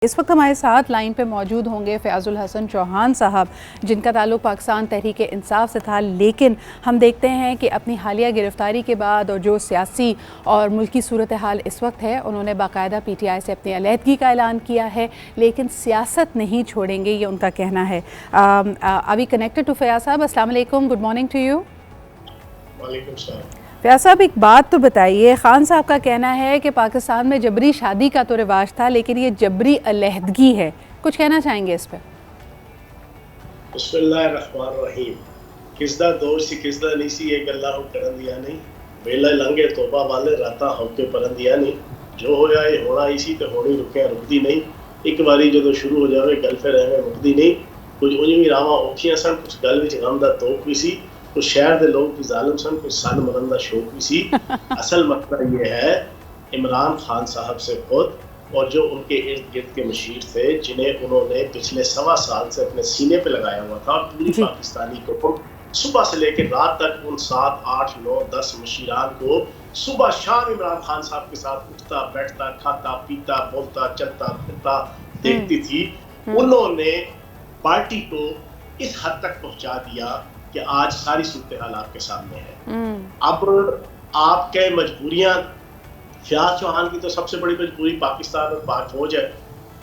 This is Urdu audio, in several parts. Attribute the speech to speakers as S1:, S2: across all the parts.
S1: اس وقت ہمارے ساتھ لائن پہ موجود ہوں گے فیاض الحسن چوہان صاحب، جن کا تعلق پاکستان تحریک انصاف سے تھا، لیکن ہم دیکھتے ہیں کہ اپنی حالیہ گرفتاری کے بعد اور جو سیاسی اور ملکی صورتحال اس وقت ہے، انہوں نے باقاعدہ پی ٹی آئی سے اپنی علیحدگی کا اعلان کیا ہے، لیکن سیاست نہیں چھوڑیں گے، یہ ان کا کہنا ہے۔ ابھی کنیکٹڈ ٹو فیاض صاحب، السلام علیکم، گڈ مارننگ ٹو یو۔
S2: وعلیکم السلام۔
S1: فیاض صاحب، ایک بات تو بتائیے، خان صاحب کا کہنا ہے کہ پاکستان میں جبری شادی کا تو رواج تھا، لیکن یہ جبری علیحدگی ہے، کچھ کہنا چاہیں گے اس پہ؟
S2: بسم اللہ الرحمن الرحیم۔ کسدا دور سی کسدا نہیں سی ایک اللہ ہو کرن دیا نہیں، ویلے لنگے توبہ والے راتا ہو کے پرن دیا نہیں، جو ہویا یہ ہونا اسی تے ہونی رکیا رکدی نہیں، ایک باری جدو شروع ہو جاوے گل پھر ایویں مکدی نہیں، کچھ انجویں راواں اوکھیاں سن، کچھ گل وچ غم دا توک بھی سی، کچھ شہر دے لوگ بھی ظالم سن، کچھ سن مرن دا شوق بھی سی۔ اصل مسئلہ یہ ہے عمران خان صاحب سے خود اور جو ان کے ارد گرد کے مشیر تھے، جنہیں انہوں نے پچھلے 1.25 سال سے اپنے سینے پہ لگایا ہوا تھا، پوری پاکستانی کو صبح سے لے کے رات تک ان 7، 8، 9، 10 مشیران کو صبح شام عمران خان صاحب کے ساتھ اٹھتا بیٹھتا کھاتا پیتا بولتا چلتا پھرتا دیکھتی تھی۔ انہوں نے پارٹی کو اس حد تک پہنچا دیا کہ آج ساری صورتحال آپ کے سامنے ہے۔ اب آپ کے مجبوریاں، فیاض چوہان کی تو سب سے بڑی مجبوری پاکستان اور پاک فوج ہے۔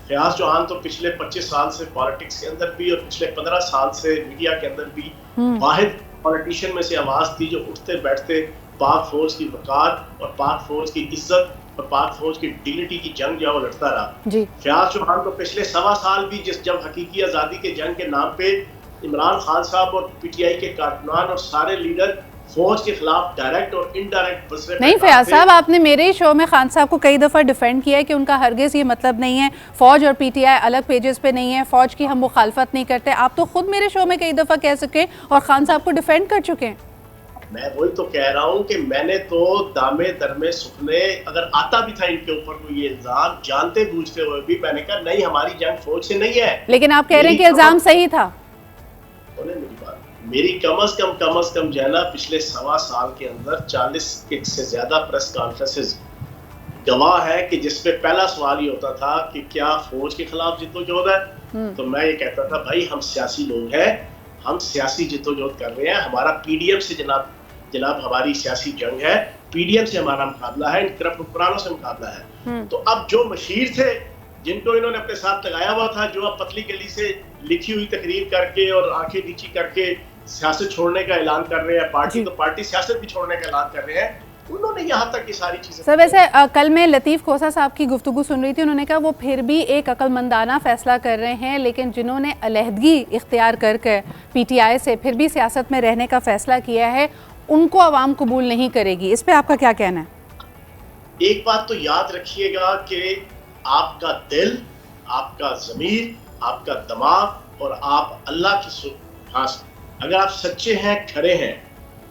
S2: فیاض چوہان تو پچھلے 25 سال سے پالیٹکس کے اندر بھی اور پچھلے 15 سال سے میڈیا کے اندر بھی واحد پالیٹیشین میں سے آواز تھی جو اٹھتے بیٹھتے پاک فوج کی وقار اور پاک فوج کی عزت اور پاک فوج کی ڈگنیٹی کی جنگ جو لڑتا رہا۔ فیاض چوہان تو پچھلے 1.25 سال بھی جب حقیقی آزادی کے جنگ کے نام پہ عمران خان صاحب اور پی ٹی آئی کے کارکنان اور سارے لیڈر فوج کے خلاف ڈائریکٹ اور انڈائریکٹ بسرے
S1: نہیں فیاض صاحب، آپ نے میرے شو میں خان صاحب کو کئی دفعہ ڈیفینڈ کیا ہے کہ ان کا ہرگز یہ مطلب نہیں ہے فوج اور پی ٹی آئی الگ پیجز پہ نہیں ہے، فوج کی ہم مخالفت نہیں کرتے۔ آپ تو خود میرے شو میں کئی دفعہ کہہ سکے اور خان صاحب کو ڈیفینڈ کر چکے ہیں۔
S2: میں وہی تو کہہ رہا ہوں کہ میں نے تو دامے درمے سکھنے، اگر آتا بھی تھا ان کے اوپر کوئی یہ الزام جانتے بوجھتے ہوئے بھی، میں نے کہا نہیں ہماری جنگ فوج سے نہیں ہے۔
S1: لیکن آپ کہہ رہے ہیں کہ الزام صحیح تھا۔
S2: میری بات، میری کم از کم جو ہے نا پچھلے 1.25 سال کے اندر 40 سے زیادہ پریس کانفرنسز گواہ ہے کہ جس پہ پہلا سوال یہ ہوتا تھا کہ کیا فوج کے خلاف جدوجہد ہے؟ تو میں یہ کہتا تھا بھائی ہم سیاسی لوگ ہیں، ہم سیاسی جدوجہد کر رہے ہیں، ہمارا پی ڈی ایم سے جناب ہماری سیاسی جنگ ہے، پی ڈی ایم سے ہمارا مقابلہ ہے، ان کرپٹ حکمرانوں سے مقابلہ ہے۔ تو اب جو مشیر تھے جن کو انہوں نے اپنے ساتھ لگایا ہوا تھا، جو اب پتلی گلی سے لکھی ہوئی تقریر کر کے اور آنکھیں نیچی کر کے سیاست چھوڑنے کا اعلان کر رہے ہیں، پارٹی تو پارٹی سیاست بھی چھوڑنے کا اعلان کر رہے ہیں، انہوں نے یہاں تک یہ ساری چیزیں۔
S1: سر ویسے کل میں لطیف کھوسہ صاحب کی گفتگو سن رہی تھی، انہوں نے کہا وہ پھر بھی ایک عقل مندانہ فیصلہ کر رہے ہیں، لیکن جنہوں نے علیحدگی اختیار کر کے پی ٹی آئی سے پھر بھی سیاست میں رہنے کا فیصلہ کیا ہے، ان کو عوام قبول نہیں کرے گی۔ اس پہ آپ کا کیا کہنا ہے؟
S2: ایک بات تو یاد رکھیے گا کہ آپ کا دل، آپ کا ضمیر، آپ کا دماغ اور آپ اللہ کی اگر آپ سچے ہیں، کھرے ہیں،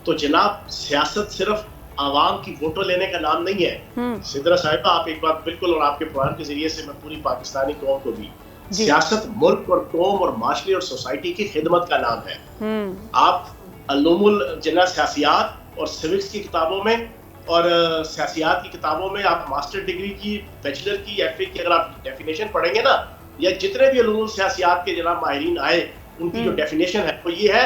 S2: تو جناب سیاست صرف عوام کی ووٹوں لینے کا نام نہیں ہے۔ سدرا صاحبہ آپ ایک بات بالکل، اور آپ کے پروگرام کے ذریعے سے میں پوری پاکستانی قوم کو بھی، سیاست ملک اور قوم اور معاشرے اور سوسائٹی کی خدمت کا نام ہے۔ آپ علوم الجنہ سیاسیات اور سیوکس کی کتابوں میں اور سیاسیات کی کتابوں میں آپ ماسٹر ڈگری کی، بیچلر کی، ایف اے کی اگر آپ ڈیفینیشن پڑھیں گے نا، یا جتنے بھی علوم سیاسیات کے جناب ماہرین آئے ان کی جو ڈیفینیشن ہے وہ یہ ہے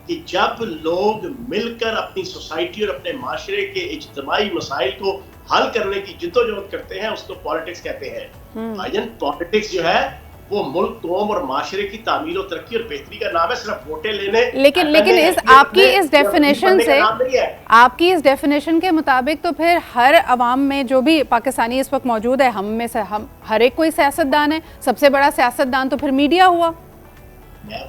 S2: کہ جب لوگ مل کر اپنی سوسائٹی اور اپنے معاشرے کے اجتماعی مسائل کو حل کرنے کی جدوجہد کرتے ہیں، اس کو پالیٹکس کہتے ہیں۔ بھائیجان پالیٹکس جو ہے وہ ملک، قوم اور معاشرے کی تعمیر و ترقی اور بہتری کا نام ہے، صرف ووٹیں لینے۔
S1: لیکن آپ کی اس ڈیفینیشن سے، آپ کی اس ڈیفینیشن کے مطابق تو پھر ہر عوام میں جو بھی پاکستانی اس وقت موجود ہے، ہم میں سے ہر ایک کوئی سیاستدان ہے، سب سے بڑا سیاستدان تو پھر میڈیا ہوا۔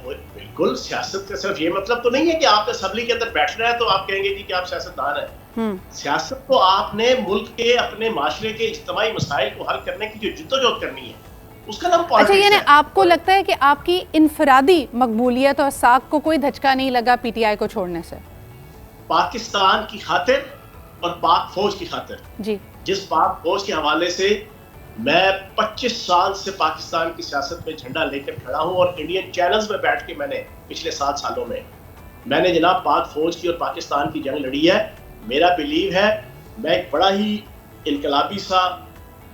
S2: بالکل، سیاست کا صرف یہ مطلب تو نہیں ہے کہ آپ اسمبلی کے اندر بیٹھ رہے ہیں تو آپ کہیں گے جی کہ آپ سیاستدان ہیں۔ سیاست تو آپ نے ملک کے، اپنے معاشرے کے اجتماعی مسائل کو حل کرنے کی جو جدوجہد کرنی ہے، اس کا نام پالیٹکس ہے۔
S1: اچھا، یعنی آپ کو لگتا ہے کہ آپ کی انفرادی مقبولیت اور ساکھ کو کوئی دھچکا نہیں لگا پی ٹی آئی کو چھوڑنے سے؟
S2: پاکستان کی خاطر اور پاک فوج کی خاطر، جس پاک فوج کے حوالے سے میں 25 سال سے پاکستان کی سیاست میں جھنڈا لے کر کھڑا ہوں، اور انڈین چینلز میں بیٹھ کے میں نے پچھلے 7 سالوں میں نے جناب پاک فوج کی اور پاکستان کی جنگ لڑی ہے۔ میرا بلیو ہے، میں ایک بڑا ہی انقلابی سا